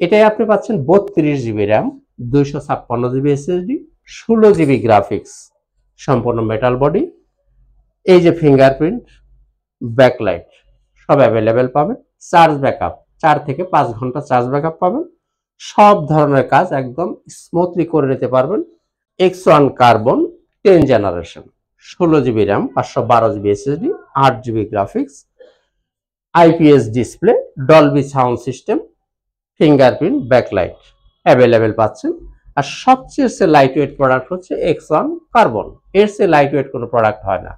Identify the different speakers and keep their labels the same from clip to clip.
Speaker 1: এটাই আপনি পাচ্ছেন 32 GB RAM, 256 GB SSD, 16 GB graphics, সম্পূর্ণ মেটাল বডি। এই যে ফিঙ্গারপ্রিন্ট, ব্যাকলাইট সব অ্যাভেলেবেল পাবেন। চার্জ ব্যাকআপ 4 থেকে 5 ঘন্টা চার্জ ব্যাকআপ পাবেন। সব ধরনের কাজ একদম স্মুথলি করে নিতে পারবেন। X1 carbon 10 generation, 16 GB RAM, 512 GB SSD, 8 GB graphics, IPS display, Dolby sound system, fingerprint, backlight available পাচ্ছেন। আর সবচেয়ে লাইট ওয়েট প্রোডাক্ট হচ্ছে X1 কার্বন। এর চেয়ে লাইট ওয়েট কোনো প্রোডাক্ট হয় না।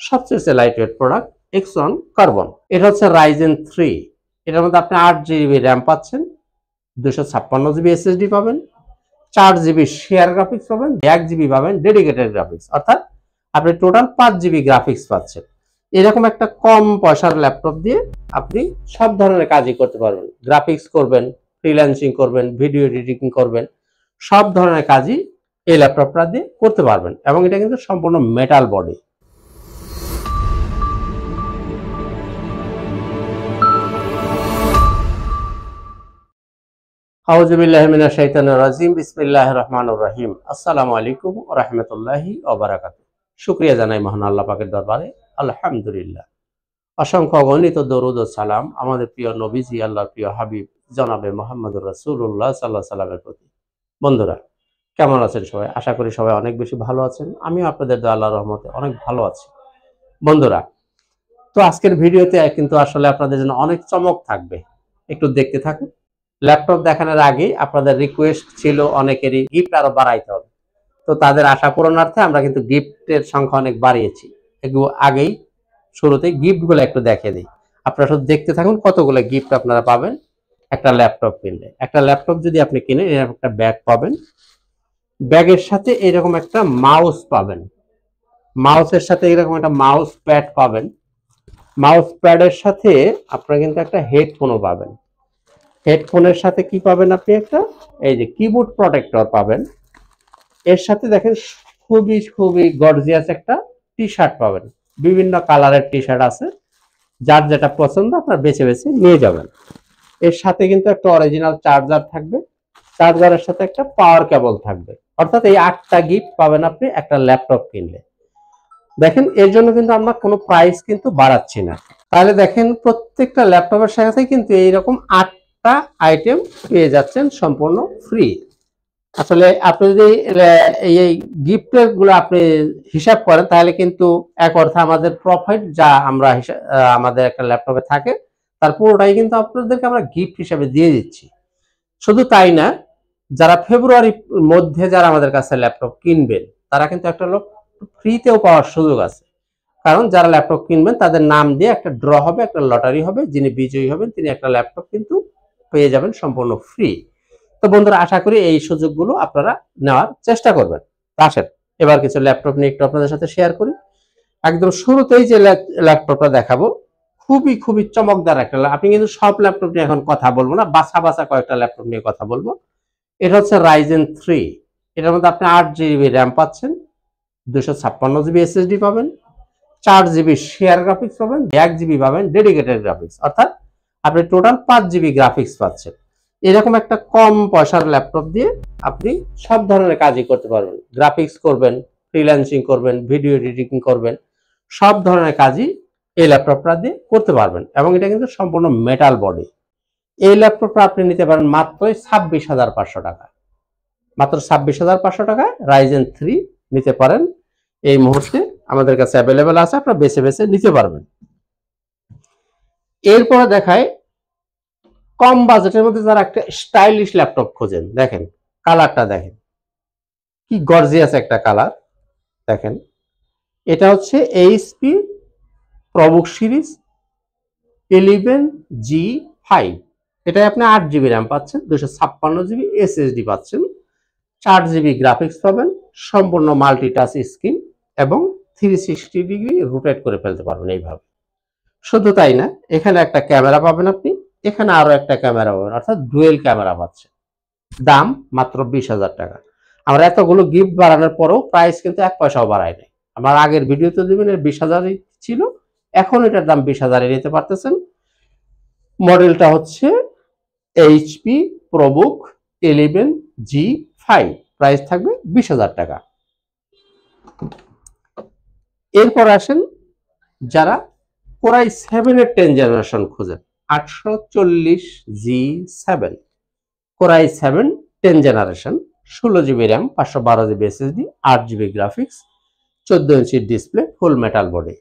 Speaker 1: সবচেয়ে light weight product X1 carbon. এটা হচ্ছে Ryzen 3। এটার মধ্যে আপনি 8 জিবি র্যাম পাচ্ছেন, 256 জিবি এসএসডি পাবেন, 4 জিবি শেয়ার গ্রাফিক্স পাবেন, 1 জিবি পাবেন ডেডিকেটেড গ্রাফিক্স, অর্থাৎ আপনি টোটাল 5 জিবি গ্রাফিক্স পাচ্ছেন। এরকম একটা কম পয়সার ল্যাপটপ দিয়ে আপনি সব ধরনের কাজই করতে পারবেন। গ্রাফিক্স করবেন, ফ্রিল্যান্সিং করবেন, ভিডিও এডিটিং করবেন, সব ধরনের কাজই এই ল্যাপটপটা দিয়ে করতে পারবেন। এবং এটা কিন্তু সম্পূর্ণ মেটাল বডি। আউযু বিল্লাহি মিনাশ শাইতানির রাজিম। বিসমিল্লাহির রহমানির রহিম। আসসালামু আলাইকুম ওয়া রাহমাতুল্লাহি ওয়া বারাকাতুহু। শুকরিয়া জানাই মহান আল্লাহ পাকের দরবারে, আলহামদুলিল্লাহ। অসংখ্য অগণিত দরুদ ও সালাম আমাদের প্রিয় নবীজি, আল্লাহর প্রিয় হাবিব জনাবে মুহাম্মদুর রাসূলুল্লাহ সাল্লাল্লাহু আলাইহি ওয়াসাল্লামের প্রতি। বন্ধুরা, কেমন আছেন সবাই? আশা করি সবাই অনেক বেশি ভালো আছেন। আমিও আপনাদের দয়া আল্লাহর রহমতে অনেক ভালো আছি। বন্ধুরা, তো আজকের ভিডিওতে কিন্তু আসলে আপনাদের জন্য অনেক চমক থাকবে, একটু দেখতে থাকুন। ল্যাপটপ দেখানোর আগে আপনাদের রিকোয়েস্ট ছিল অনেকেরই গিফট আরো বাড়াইতে হবে। তো তাদের আশা পূরণার্থে আমরা কিন্তু গিফটের সংখ্যা অনেক বাড়িয়েছি। এগুলো আগেই শুরুতে গিফটগুলো একটু দেখিয়ে দিই। আপনারা শুধু দেখতে থাকুন কতগুলো গিফট আপনারা পাবেন একটা ল্যাপটপ কিনলে। একটা ল্যাপটপ যদি আপনি কিনেন, এরকম একটা ব্যাগ পাবেন। ব্যাগের সাথে এরকম একটা মাউস পাবেন। মাউসের সাথে এরকম একটা মাউস প্যাড পাবেন। মাউস প্যাডের সাথে আপনারা কিন্তু একটা হেডফোনও পাবেন। হেডফোনের সাথে কি পাবেন আপনি? একটা এই যে কিবোর্ড প্রোটেক্টর পাবেন। এর সাথে দেখেন খুবই গর্জিয়াস একটা টি শার্ট পাবেন। বিভিন্ন কালারের টি শার্ট আছে, যার যেটা পছন্দ আপনার বেছে নিয়ে যাবেন। এর সাথে কিন্তু একটা অরিজিনাল চার্জার থাকবে। চার্জারের সাথে একটা পাওয়ার কেবল থাকবে। অর্থাৎ এই 8টা গিফট পাবেন আপনি একটা ল্যাপটপ কিনলে। দেখেন, এর জন্য কিন্তু আমরা কোনো প্রাইস কিন্তু বাড়াচ্ছি না। তাহলে দেখেন, প্রত্যেকটা ল্যাপটপের সাথে কিন্তু এইরকম 8টা আইটেম পেয়ে যাচ্ছেন সম্পূর্ণ ফ্রি। আসলে আপনি যদি এই গিফটের গুলো আপনি হিসাব করেন, তাহলে কিন্তু এক অর্থে আমাদের প্রফিট যা আমরা আমাদের একটা ল্যাপটপে থাকে তার পুরোটাই কিন্তু আপনাদেরকে আমরা গিফট হিসেবে দিয়ে দিচ্ছি। শুধু তাই না, যারা ফেব্রুয়ারির মধ্যে যারা আমাদের কাছে ল্যাপটপ কিনবেন, তারা কিন্তু একটা লোক ফ্রিতেও পাওয়ার সুযোগ আছে। কারণ যারা ল্যাপটপ কিনবেন তাদের নাম দিয়ে একটা ড্র হবে, একটা লটারি হবে, যিনি বিজয়ী হবেন তিনি একটা ল্যাপটপ কিন্তু পেয়ে যাবেন সম্পূর্ণ ফ্রি। তো বন্ধুরা, আশা করি এই সুযোগগুলো আপনারা নেওয়ার চেষ্টা করবেন। আসেন এবার কিছু ল্যাপটপ নিয়ে একটু আপনাদের সাথে শেয়ার করি। একদম শুরুতেই যে ল্যাপটপটা দেখাবো, খুবই চমকদার একটা। আপনি কিন্তু সব ল্যাপটপ নিয়ে এখন কথা বলবো না, বাছা কয়েকটা ল্যাপটপ নিয়ে কথা বলবো। এটা হচ্ছে Ryzen 3। এটার মধ্যে আপনি 8 জিবি র্যাম পাচ্ছেন, 256 জিবি এসএসডি পাবেন, 4 জিবি শেয়ার গ্রাফিক্স পাবেন, 1 জিবি পাবেন ডেডিকেটেড গ্রাফিক্স, অর্থাৎ আপনি টোটাল 5 জিবি গ্রাফিক্স পাচ্ছেন। এরকম একটা কম পয়সার ল্যাপটপ দিয়ে আপনি সব ধরনের কাজই করতে পারবেন। গ্রাফিক্স করবেন, ফ্রিল্যান্সিং করবেন, ভিডিও এডিটিং করবেন, সব ধরনের কাজই এই ল্যাপটপটা দিয়ে করতে পারবেন। এবং এটা কিন্তু সম্পূর্ণ মেটাল বডি। এই ল্যাপটপটা আপনি নিতে পারেন মাত্র 26,500 টাকা। মাত্র 26,500 টাকায় Ryzen 3 নিতে পারেন। এই মুহূর্তে আমাদের কাছে অ্যাভেলেবেল আছে, আপনারা বেছে নিতে পারবেন। এরপরে দেখায় কম বাজেটের মধ্যে যারা একটা স্টাইলিশ ল্যাপটপ খোঁজেন। দেখেন কালারটা, দেখেন কি গর্জিয়াস একটা কালার। দেখেন, এটা হচ্ছে HP প্রবুক সিরিজ 11G5। এটাই আপনি 8 জিবি র্যাম পাচ্ছেন, 256 জিবি এসএসডি পাচ্ছেন, 4 জিবি গ্রাফিক্স পাবেন, সম্পূর্ণ মাল্টিটাচ স্ক্রিন এবং 360 ডিগ্রি রোটেট করে ফেলতে পারবেন এইভাবে। শুধু তাই না, এখানে একটা ক্যামেরা পাবেন আপনি, এখানে আরো একটা ক্যামেরা পাবেন, অর্থাৎ ডুয়েল ক্যামেরা পাচ্ছেন। দাম মাত্র 20,000 টাকা। আমরা এতগুলো গিফট বাড়ানোর পরেও প্রাইস কিন্তু 1 পয়সাও বাড়ায় নাই। আমার আগের ভিডিওতে দিবেন 20,000 ছিল, এখন এটার দাম 20,000 নিতে পারতেছেন। মডেলটা হচ্ছে HP প্রবুক 11G5, প্রাইস থাকবে 20,000 টাকা। এরপর আসেন যারা কোরাই 7 এর 10 জেনারেশন খুঁজেন, 840G7, core i 7 10 generation, 16GB RAM, 512GB SSD, 8GB graphics, 14 inch display, ফুল মেটাল বডি।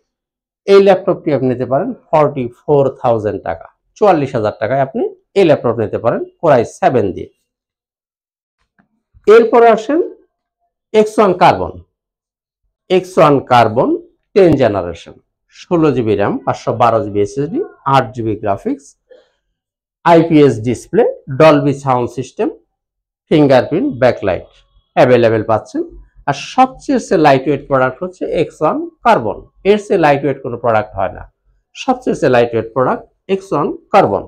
Speaker 1: এই ল্যাপটপটি আপনি নিতে পারেন 44,000 টাকা, 44,000 টাকায় আপনি এই ল্যাপটপ নিতে পারেন কোরাই 7 দিয়ে। এরপর আসেন X1 carbon, X1 carbon 10 generation, 16GB RAM, 512GB SSD, 8GB graphics, IPS display, Dolby sound system, fingerprint, backlight available পাচ্ছেন। আর সবচেয়ে লাইট ওয়েট প্রোডাক্ট হচ্ছে X1 কার্বন, এর চেয়ে লাইট ওয়েট কোনো প্রোডাক্ট হয় না। সবচেয়ে light weight product X1 carbon,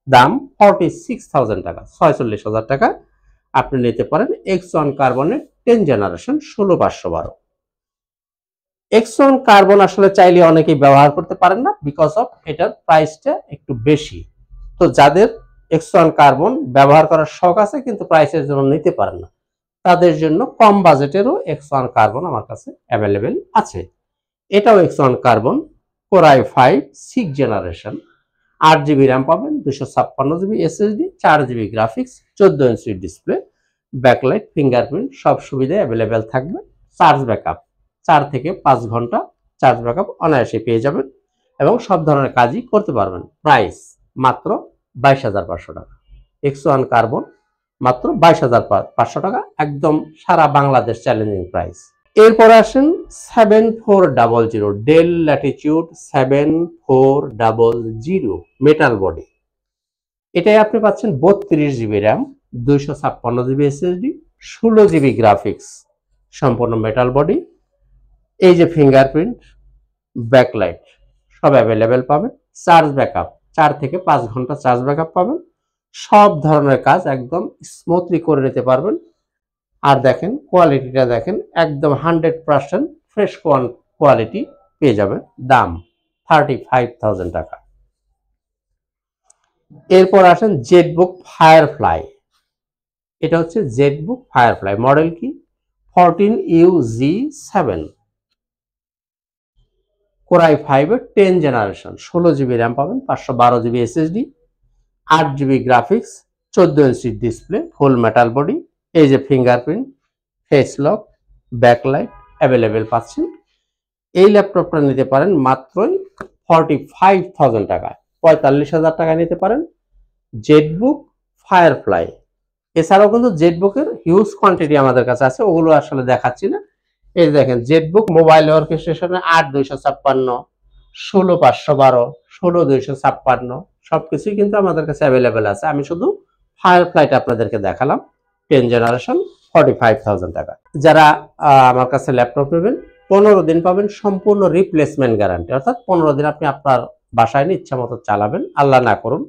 Speaker 1: দাম 46,000 টাকা, 46,000 টাকা আপনি নিতে পারেন X1 কার্বনের 10 জেনারেশন, 16512। X1 কার্বন আসলে চাইলে অনেকেই ব্যবহার করতে পারেন না, বিকজ অফ এটার প্রাইসটা একটু বেশি। তো যাদের X1 কার্বন ব্যবহার করার শখ আছে কিন্তু প্রাইসের জন্য নিতে পারেন না, তাদের জন্য কম বাজেটেরও X1 কার্বন আমার কাছে অ্যাভেলেবেল আছে। এটাও X1 carbon, core i 5 6 generation, 8GB RAM পাবেন, 256GB SSD, 4GB graphics, 14 inch display, backlight, fingerprint সব সুবিধা অ্যাভেলেবেল থাকবে। চার্জ ব্যাকআপ 4 থেকে 5 ঘন্টা চার্জ ব্যাকআপ অনায়াসে পেয়ে যাবেন এবং সব ধরনের কাজই করতে পারবেন। প্রাইস মাত্র 22,500 টাকা। X1 কার্বন মাত্র 22,500 টাকা, একদম সারা বাংলাদেশ চ্যালেঞ্জিং প্রাইস। এরপর আসেন 7400 ডেল ল্যাটিটিউড 7400 মেটাল বডি। এটাই আপনি পাচ্ছেন 32GB RAM, 256GB SSD, 16GB graphics, সম্পূর্ণ মেটাল বডি। এই যে ফিঙ্গারপ্রিন্ট, ব্যাকলাইট সব অ্যাভেলেবেল পাবেন। চার্জ ব্যাকআপ 4 থেকে 5 ঘন্টা চার্জ ব্যাকআপ পাবেন। সব ধরনের কাজ একদম স্মুথলি করে নিতে পারবেন। আর দেখেন কোয়ালিটিটা দেখেন, একদম 100% ফ্রেশ কোয়ালিটি পেয়ে যাবেন। দাম 35,000 টাকা। এরপর আসেন জেটবুক ফায়ারফ্লাই। এটা হচ্ছে জেটবুক ফায়ারফ্লাই, মডেল কি 14UG7, কোরাই 5 এর 10 জেনারেশন, 16GB র্যাম পাবেন, 512GB SSD, 8GB graphics, 14 inch display, ফুল মেটাল বডি। এই যে fingerprint, face lock, backlight available পাচ্ছেন। এই ল্যাপটপটা নিতে পারেন মাত্রই 45,000 টাকায়, 45,000 টাকায় নিতে পারেন জেটবুক ফায়ারফ্লাই। এছাড়াও কিন্তু জেটবুকের হিউজ কোয়ান্টিটি আমাদের কাছে আছে, ওগুলো আসলে দেখাচ্ছি না। এই দেখেন জেটবুক মোবাইল অর্কেস্ট্রেশনে 8,256, 16,512, 16,256 সবকিছুই কিন্তু আমাদের কাছে অ্যাভেলেবেল আছে। আমি শুধু ফায়ারফ্লাইটা আপনাদেরকে দেখালাম 10 জেনারেশন, 45,000 টাকা। যারা আমার কাছে ল্যাপটপ নেবেন 15 দিন পাবেন সম্পূর্ণ রিপ্লেসমেন্ট গ্যারান্টি, অর্থাৎ 15 দিন আপনি আপনার বাসায় নিয়ে ইচ্ছা মতো চালাবেন। আল্লাহ না করুন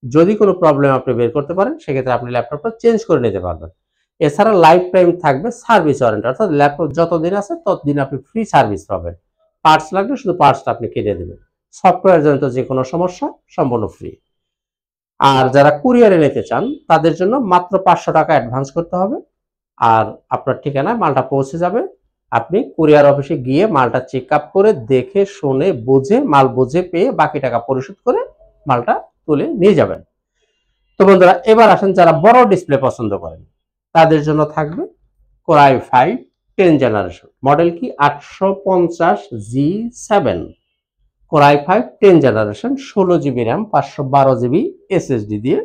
Speaker 1: যদি কোনো প্রবলেম আপনি বের করতে পারেন, সেক্ষেত্রে আপনি ল্যাপটপটা চেঞ্জ করে নিতে পারবেন। এছাড়া লাইফ টাইম থাকবে সার্ভিস ওয়ারেন্টি, অর্থাৎ ল্যাপটপ যতদিন আছে ততদিন আপনি ফ্রি সার্ভিস পাবেন। পার্টস লাগলে শুধু পার্টসটা আপনি কিনে দেবেন। সফটওয়্যার জনিত যে কোনো সমস্যা সম্পূর্ণ ফ্রি। আর যারা কুরিয়ারে নিতে চান তাদের জন্য মাত্র 500 টাকা অ্যাডভান্স করতে হবে, আর আপনার ঠিকানায় মালটা পৌঁছে যাবে। আপনি কুরিয়ার অফিসে গিয়ে মালটা চেক আপ করে দেখে শুনে বুঝে মাল বুঝে পেয়ে বাকি টাকা পরিশোধ করে মালটা তুলে নিয়ে যাবেন। তো বন্ধুরা এবার আসেন যারা বড় ডিসপ্লে পছন্দ করেন তাদের জন্য থাকবে কোরাই 5 10 জেনারেশন, মডেল কি 850G7, core i 5 10 generation, 16GB RAM, 512GB SSD দিয়ে।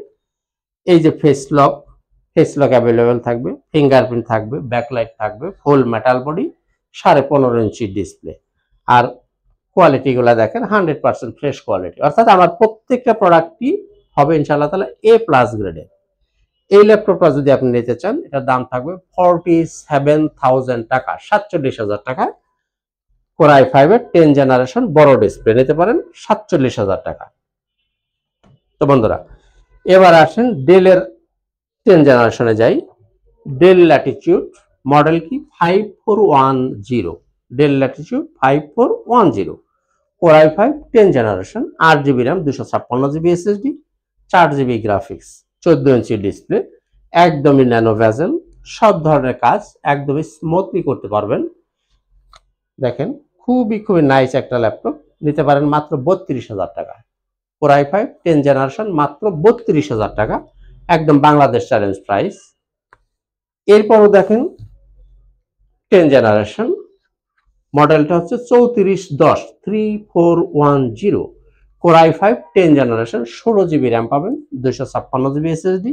Speaker 1: এই যে ফেস লক অ্যাভেলেবেল থাকবে, ফিঙ্গারপ্রিন্ট থাকবে, ব্যাকলাইট থাকবে, ফুল মেটাল বডি, 15.5 ইঞ্চি ডিসপ্লে। আর কোয়ালিটিগুলো দেখেন 100% ফ্রেশ কোয়ালিটি, অর্থাৎ আমার প্রত্যেকটা প্রোডাক্টই হবে ইনশাআল্লাহ তাআলা A+ গ্রেডের। এই ল্যাপটপটা যদি আপনি নিতে চান এটার দাম থাকবে 47,000 টাকা, 47,000 টাকা। কোরাই 5 এর 10 জেনারেশন বড় ডিসপ্লে নিতে পারেন 47,000 টাকা। তো বন্ধুরা এবার আসেন ডেলের 10 জেনারেশনে যাই। ডেল ল্যাটিটিউড, মডেল কি 5410, del Latitude 5410, core i 5 10 generation, 8GB RAM, 256GB SSD, 4GB graphics, 14 inch display, একদমই ন্যানো ভেজেল, সব ধরনের কাজ একদমই স্মুথলি করতে পারবেন। দেখেন খুবই নাইস একটা ল্যাপটপ, নিতে পারেন মাত্র 32,000 টাকা। Core i5 10 জেনারেশন মাত্র 32,000 টাকা, একদম বাংলাদেশ চ্যালেঞ্জ প্রাইস। এরপরও দেখেন 10 জেনারেশন, মডেলটা হচ্ছে 3410 3410, Core i5 10 generation, 16 GB RAM পাবেন, 256 GB SSD,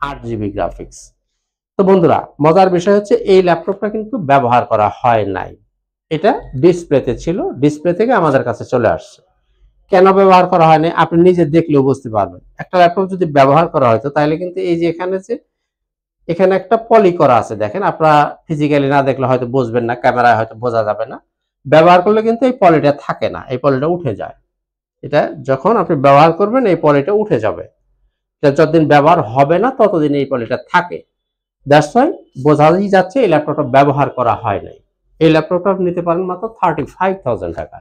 Speaker 1: 8 GB গ্রাফিক্স। তো বন্ধুরা, মজার বিষয় হচ্ছে এই ল্যাপটপটা কিন্তু ব্যবহার করা হয় নাই, এটা ডিসপ্লেতে ছিল, ডিসপ্লে থেকে আমাদের কাছে চলে আসছে। কেন ব্যবহার করা হয়নি আপনি নিজে দেখলেও বুঝতে পারবেন। একটা ল্যাপটপ যদি ব্যবহার করা হয়তো তাহলে কিন্তু এই যে এখানে একটা পলি করা আছে, দেখেন আপনারা ফিজিক্যালি না দেখলে হয়তো বুঝবেন না, ক্যামেরায় হয়তো বোঝা যাবে না। ব্যবহার করলে কিন্তু এই পলিটা থাকে না, এই পলিটা উঠে যায়। এটা যখন আপনি ব্যবহার করবেন এই পলিটা উঠে যাবে, যতদিন ব্যবহার হবে না ততদিন এই পলিটা থাকে। দ্যাটস ওয়াই বোঝাই যাচ্ছে এই ল্যাপটপটা ব্যবহার করা হয় নাই। এই ল্যাপটপটা আপনি নিতে পারেন মাত্র 35,000 টাকা,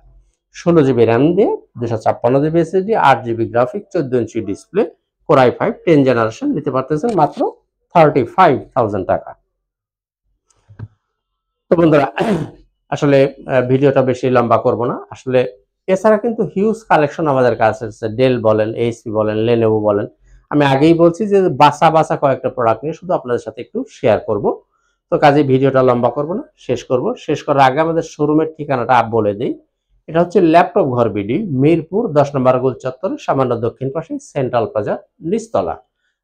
Speaker 1: 16 GB র্যাম দিয়ে, 256 GB SSD, 8 GB graphic, 14 inch display, Core i5 10 generation, নিতে পারতেছেন মাত্র 35,000 টাকা। তো বন্ধুরা, আসলে ভিডিওটা বেশি লম্বা করব না। আসলে এছাড়া কিন্তু হিউজ কালেকশন আমাদের কাছে আছে, ডেল বলেন, এইচপি বলেন, লেনোভো বলেন। আমি আগেই বলছি যে বাসা কয়েকটা প্রোডাক্ট নিয়ে শুধু আপনাদের সাথে একটু শেয়ার করব। তো কাজে ভিডিওটা লম্বা করব না, শেষ করার আগে আমাদের শোরুমের ঠিকানাটা বলে দিই। এটা হচ্ছে ল্যাপটপ ঘর বিডি, মিরপুর 10 নম্বর গোল চত্বরে সামান্য দক্ষিণ পাশে, সেন্ট্রাল প্লাজা নিচতলা।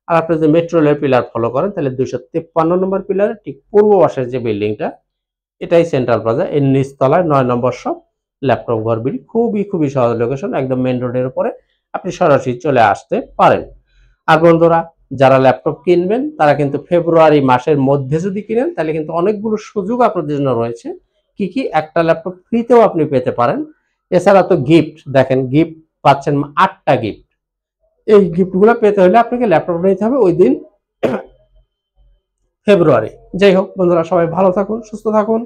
Speaker 1: আর আপনি যদি মেট্রো রেল পিলার ফলো করেন তাহলে 253 নম্বর পিলারের ঠিক পূর্ব পাশের যে বিল্ডিংটা, এটাই সেন্ট্রাল প্লাজা, এর নিচতলায় 9 নম্বর শপ, ল্যাপটপ ঘর বিডি। খুবই সহজ লোকেশন, একদম মেইন রোডের উপরে, আপনি সরাসরি চলে আসতে পারেন। আর বন্ধুরা, যারা ল্যাপটপ কিনবেন তারা কিন্তু ফেব্রুয়ারি মাসের মধ্যে যদি কিনেন তাহলে কিন্তু অনেকগুলো সুযোগ আপনাদের জন্য রয়েছে। কি একটা ল্যাপটপ ফ্রিতেও আপনি পেতে পারেন। এছাড়া তো গিফট, দেখেন গিফট পাচ্ছেন 8টা গিফট। এই গিফটগুলো পেতে হলে আপনাকে ল্যাপটপ নিতে হবে ওই দিন, ফেব্রুয়ারি। যাই হোক বন্ধুরা, সবাই ভালো থাকুন, সুস্থ থাকুন।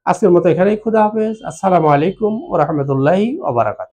Speaker 1: আজকের মতো এখানেই, খুদা হাফেজ, আসসালামু আলাইকুম ওয়া রাহমাতুল্লাহি ওয়া বারাকাতুহু।